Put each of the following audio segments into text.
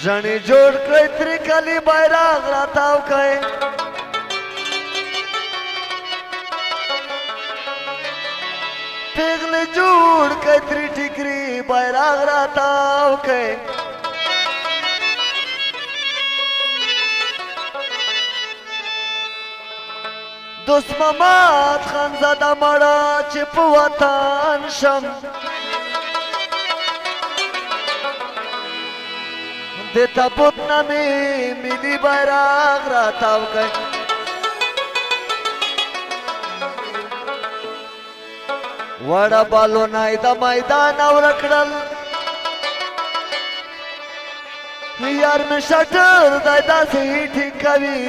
ژڼې جوړ کړئ ترې کلي بیرغ راتاو کړئ پیغلې جوړ کړئ ترې ټیکري بیرغ راتاو کړئ دوست محمد خان زاده مړه چې په وطن شم د تابوت نه مې ملي بیرغ راتاو کړ وړه بالونه یې د میدان ورک کړل یار مې شټر دی داسې ټینګ کوي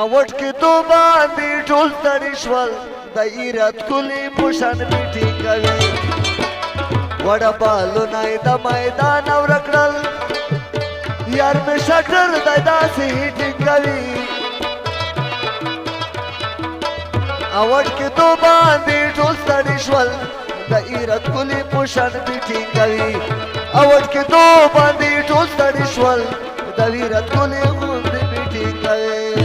اوټ کې تو باندې ټول ستړي شول د ایرت کلي په شان مې ټینګ کوي وړه بالونه یې د میدان ورک کړل یار مې شټر دی داسې ټینګ کوي اوټ کې تو باندې ټول ستړي شول د ایرت کلي په شان مې ټینګ کوي اوټ کې تو باندې ټول ستړي شول د ایرت کلي غوندې مې ټینګ کوي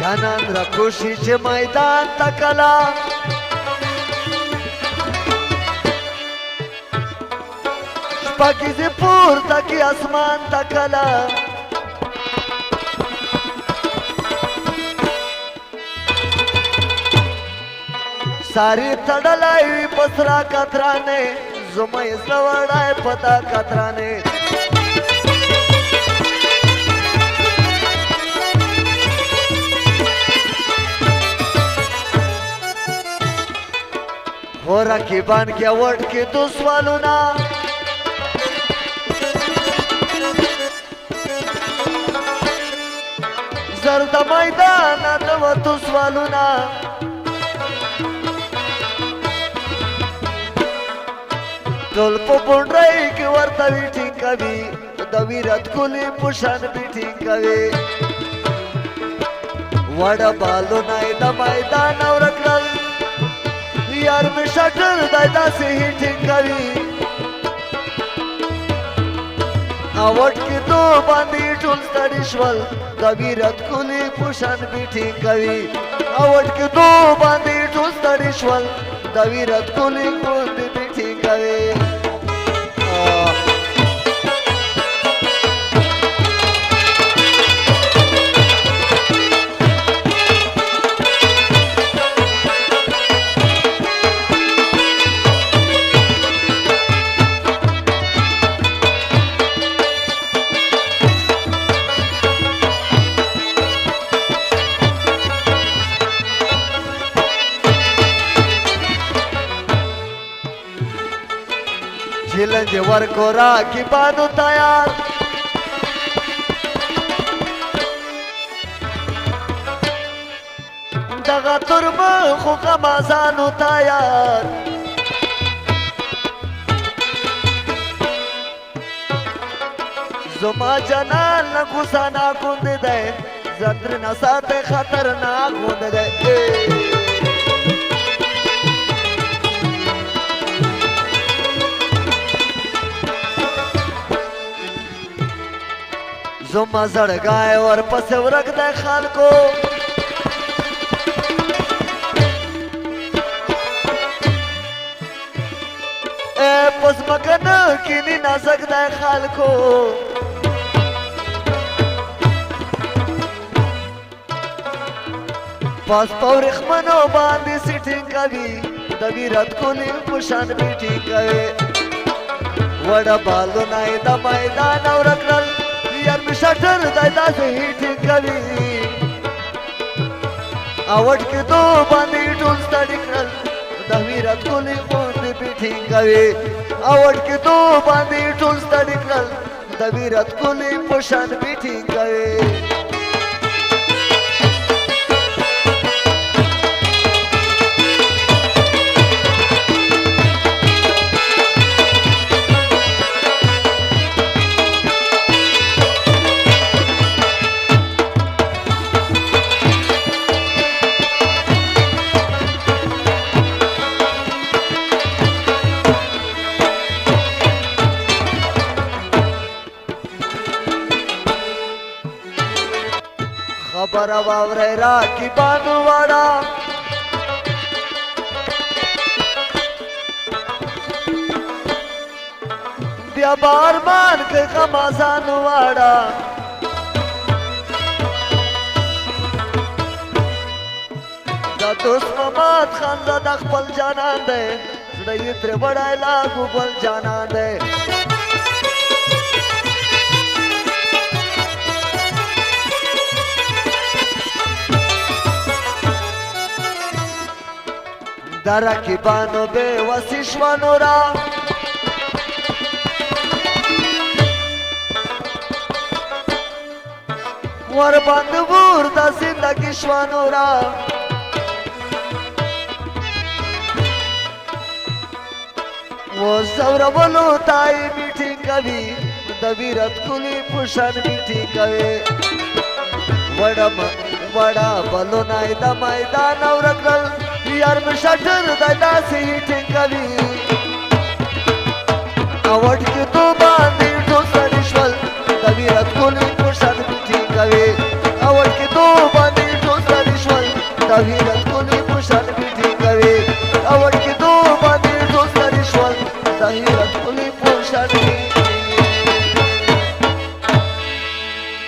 جانان را کوشي چې میدان ته کلا شپږیزې پورته کې اسمان ته کلا ساری تړلی وي په سره کترانې زما یې زړه وړی په دا کترانې हो रकीबान के वट के दो सवालुना जर्द मैदान दो तो सवालुना टोल पो बुंडराई के वर्ता भी ठीक कभी दवीरत कुली पुशान भी ठीक कभी वड़ा बालुना द मैदान और रखल यार में शटर दादा से ही ठीक करी आवट के दो बांधी टूल स्टडीशवल दवीरत कुली पुशान भी ठीक करी आवट के दो बांधी टूल स्टडीशवल दवीरत कुली भी ठीक करी झिलंज वर को राखी बांधू तयार दगा तुर्म खुका माजानू तयार जुमा जनान न गुसाना कुंद दे जंत्र न साथे खतरनाक कुंद दे जुम्मा जड़ गाय और पसे रख दे खाल को ए पस मकन किनी ना सकता है खाल को पास पौरिख मनो बांधी सिटिंग कभी दबी रत को लील पुशान भी ठीक है वड़ा बालो नाई दा मैदान और रखल यार मी शटर दादा से हिटिंग कवी आवड के तो बांधी टूल स्टडी करल द विराट कोहली मोंदी बीटिंग कवी आवड के तो बांधी टूल स्टडी करल द विराट कोहली पोषण बीटिंग कवी खबर वावरेरा की बानुवाड़ा व्यापार मान के कमाजानुवाड़ा दा दोस्त ममाद खान ज़्यादा खपल जाना दे ज़्यादा इतने बड़ा लागू बल जाना दे Dara kibano be wasishwanora War bandubur da zindagi shwanora Wo zavra bolu tai meeting kavi Da virat kuli pushan meeting kavi Vada balo nai da maidan auragal यार में शटर दादा से हिटिंग कभी आवड के तो बांधी तो सरिश्वल द विराट कोहली पोषण बीटिंग कभी आवड के तो बांधी तो सरिश्वल द